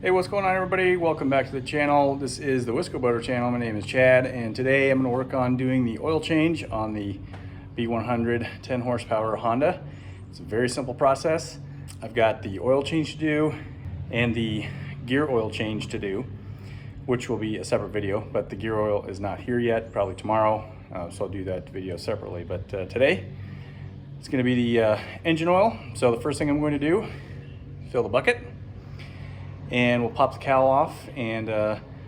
Hey, what's going on, everybody? Welcome back to the channel. This is the Wisco Boater channel. My name is Chad, and today I'm going to work on doing the oil change on the B100 10 horsepower Honda. It's a very simple process. I've got the oil change to do and the gear oil change to do, which will be a separate video, but the gear oil is not here yet, probably tomorrow, so I'll do that video separately. But today it's going to be the engine oil. So the first thing I'm going to do, fill the bucket, and we'll pop the cowl off and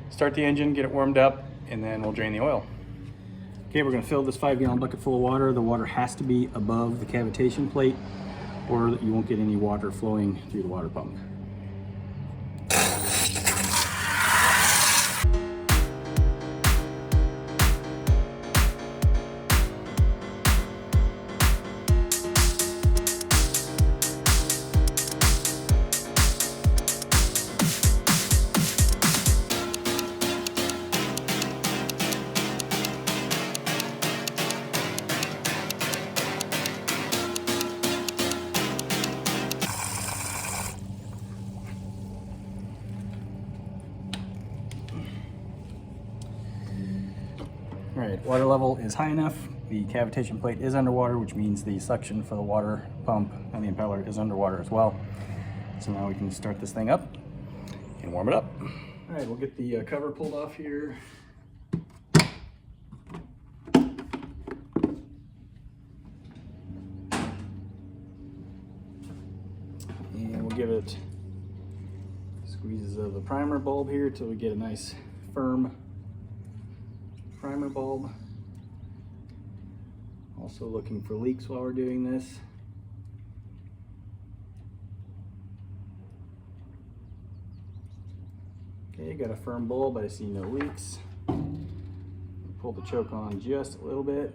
start the engine, get it warmed up, and then we'll drain the oil. Okay, we're gonna fill this 5-gallon bucket full of water. The water has to be above the cavitation plate or you won't get any water flowing through the water pump. All right, water level is high enough. The cavitation plate is underwater, which means the suction for the water pump and the impeller is underwater as well. So now we can start this thing up and warm it up. All right, we'll get the cover pulled off here. And we'll give it squeezes of the primer bulb here till we get a nice firm primer bulb. Also looking for leaks while we're doing this. Okay, got a firm bulb, but I see no leaks. Pull the choke on just a little bit.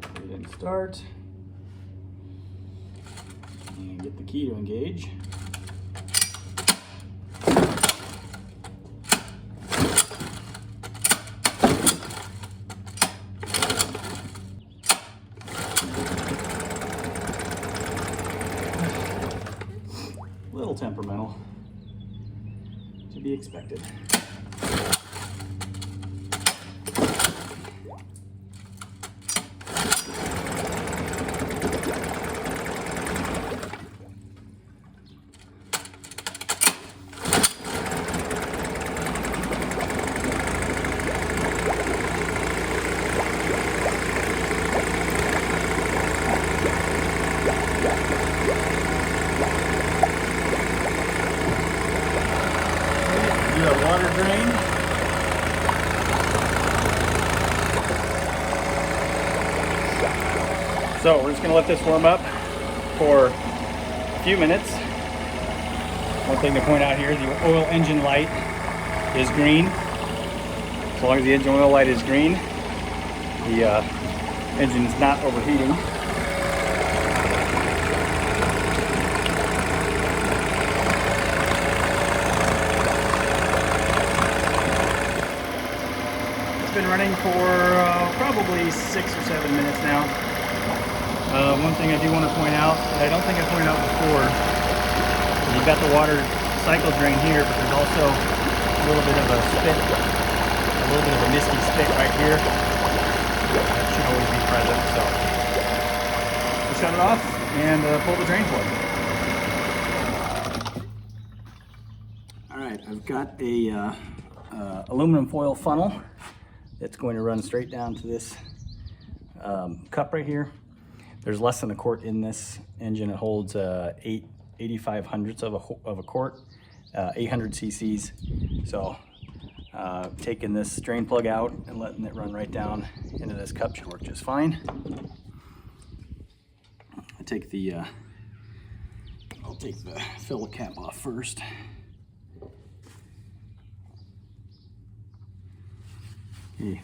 Get it in start. And get the key to engage. Little temperamental, to be expected. Water drain. So we're just going to let this warm up for a few minutes. One thing to point out here, the oil engine light is green. As long as the engine oil light is green, the engine is not overheating. Been running for probably 6 or 7 minutes now. One thing I do want to point out that I don't think I pointed out before, you've got the water cycle drain here, but there's also a little bit of a spit, a little bit of a misty spit right here. That should always be present. So we'll shut it off and pull the drain plug. All right, I've got a aluminum foil funnel. It's going to run straight down to this cup right here. There's less than a quart in this engine. It holds 85 hundredths of a quart, 800 cc's. So taking this drain plug out and letting it run right down into this cup should work just fine. I'll take the filler cap off first.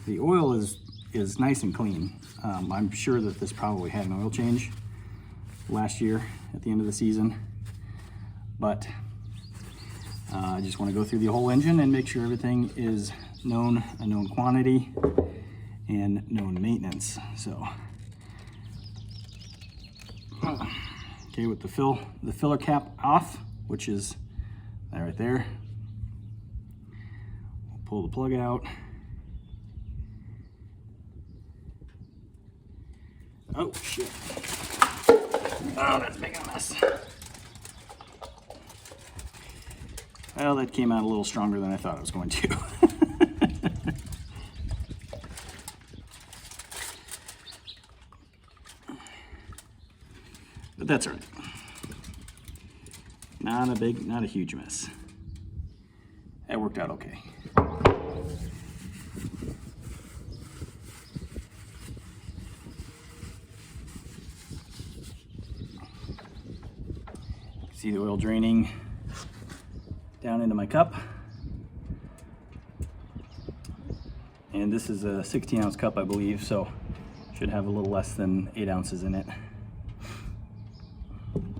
The oil is nice and clean. I'm sure that this probably had an oil change last year at the end of the season, but I just want to go through the whole engine and make sure everything is a known quantity and known maintenance. So okay, with the filler cap off, which is That right there. We'll pull the plug out. Oh shit. Oh, that's making a mess. Well, that came out a little stronger than I thought it was going to. But that's all right. Not a huge mess. That worked out okay. See the oil draining down into my cup. And this is a 16-ounce cup, I believe, so should have a little less than 8 ounces in it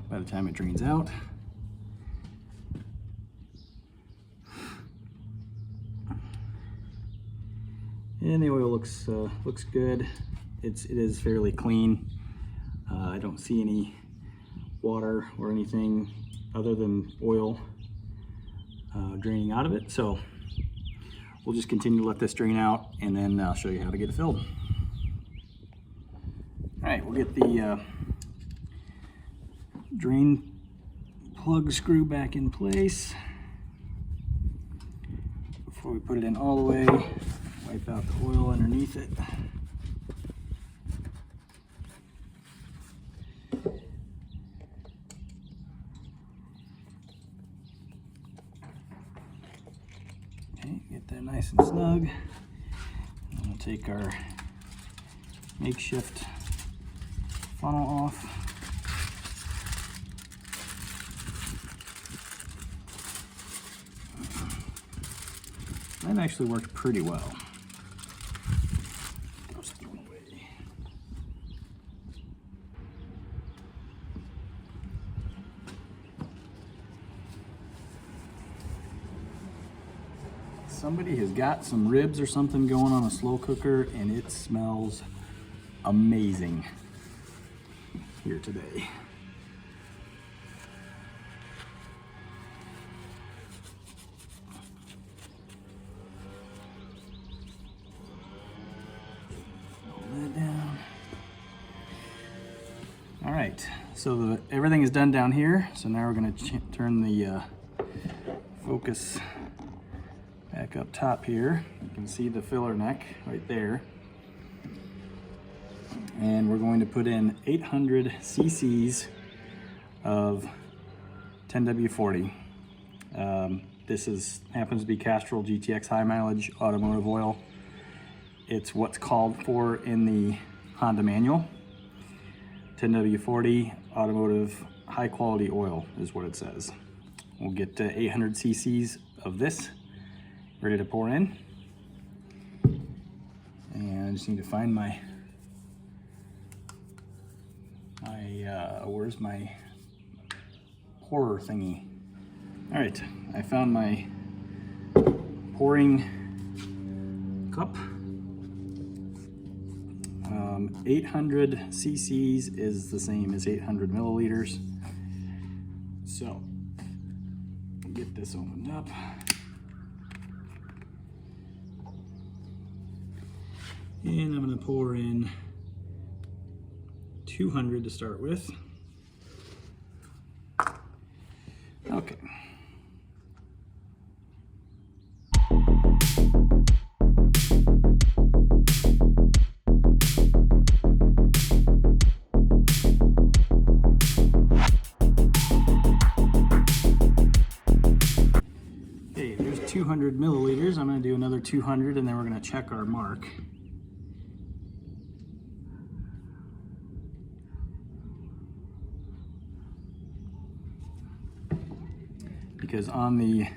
by the time it drains out. And the oil looks good. It is fairly clean. I don't see any water or anything other than oil draining out of it. So we'll just continue to let this drain out, and then I'll show you how to get it filled. All right, we'll get the drain plug screw back in place. Before we put it in all the way, wipe out the oil underneath it. Okay, get that nice and snug. And we'll take our makeshift funnel off. That actually worked pretty well. Somebody has got some ribs or something going on a slow cooker, and it smells amazing here today. All right, so everything is done down here. So now we're going to turn the focus back up top here. You can see the filler neck right there. And we're going to put in 800 cc's of 10W40. This happens to be Castrol GTX high mileage automotive oil. It's what's called for in the Honda manual. 10W40 automotive high quality oil is what it says. We'll get 800 cc's of this ready to pour in. And I just need to find where's my pourer thingy? All right, I found my pouring cup. 800 cc's is the same as 800 milliliters. So get this opened up. And I'm going to pour in 200 to start with. Okay. Okay, there's 200 milliliters. I'm going to do another 200, and then we're going to check our mark. Because on the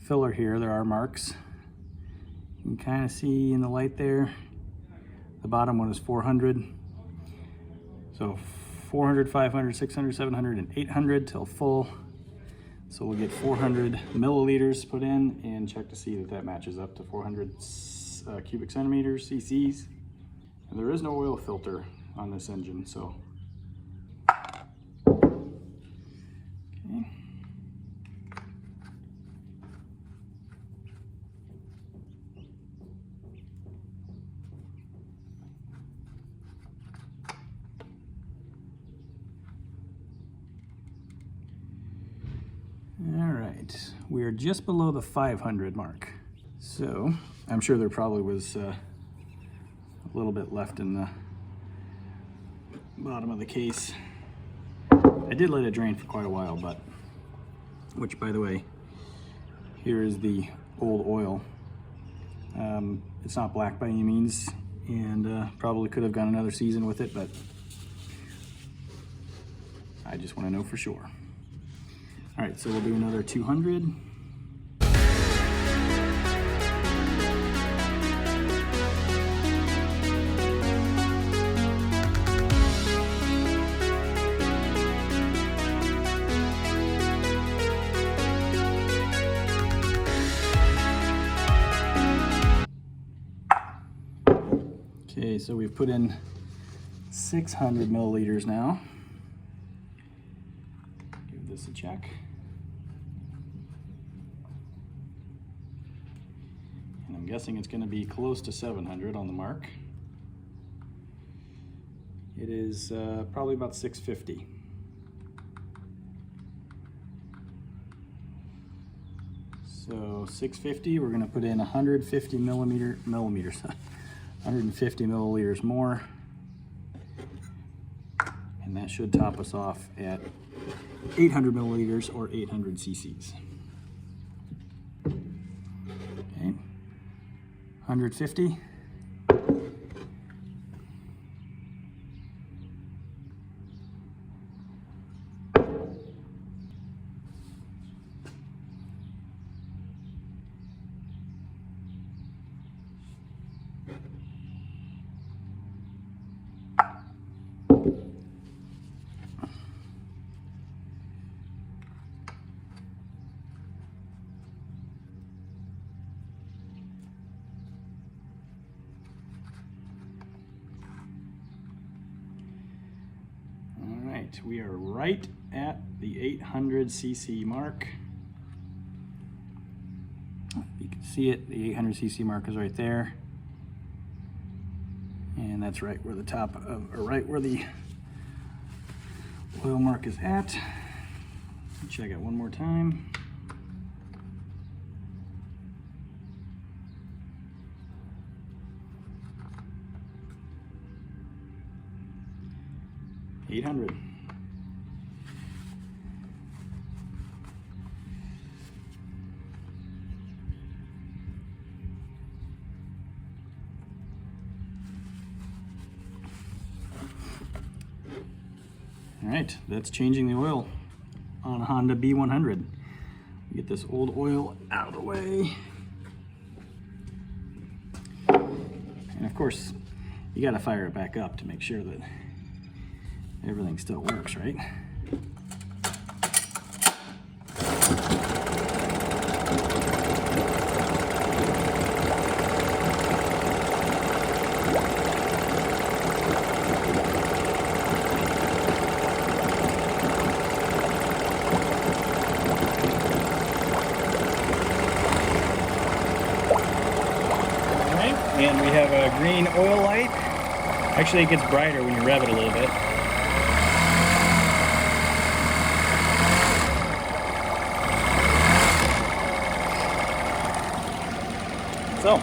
filler here, there are marks. You can kind of see in the light there, the bottom one is 400. So 400, 500, 600, 700, and 800 till full. So we'll get 400 milliliters put in and check to see that that matches up to 400 cubic centimeters, cc's. And there is no oil filter on this engine, so. Okay. right, we're just below the 500 mark. So I'm sure there probably was a little bit left in the bottom of the case. I did let it drain for quite a while, but, which by the way, here is the old oil. It's not black by any means, and probably could have gone another season with it, but I just want to know for sure. All right, so we'll do another 200. Okay, so we've put in 600 milliliters now. Give this a check. And I'm guessing it's going to be close to 700 on the mark. It is probably about 650. So 650, we're going to put in 150 milliliters. 150 milliliters more, and that should top us off at 800 milliliters or 800 cc's. Okay, 150. We are right at the 800 cc mark. You can see it, the 800 cc mark is right there. And that's right where the top of, or right where the oil mark is at. Check it one more time. $800. All right, that's changing the oil on a Honda B100. Get this old oil out of the way. And of course, you gotta fire it back up to make sure that everything still works, right? And we have a green oil light. Actually, it gets brighter when you rev it a little bit. So,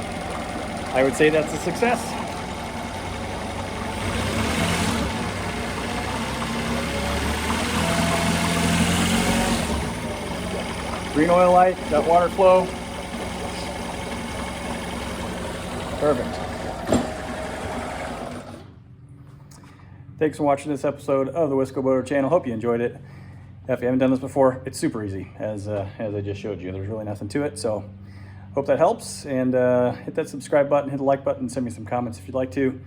I would say that's a success. Green oil light, got water flow. Perfect. Thanks for watching this episode of the Wisco Boater channel. Hope you enjoyed it. If you haven't done this before, it's super easy, as I just showed you. There's really nothing to it, so hope that helps. And hit that subscribe button, hit the like button, send me some comments if you'd like to.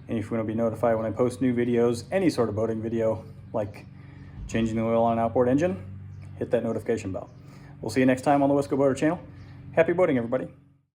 And if you want to be notified when I post new videos, any sort of boating video, like changing the oil on an outboard engine, hit that notification bell. We'll see you next time on the Wisco Boater channel. Happy boating, everybody.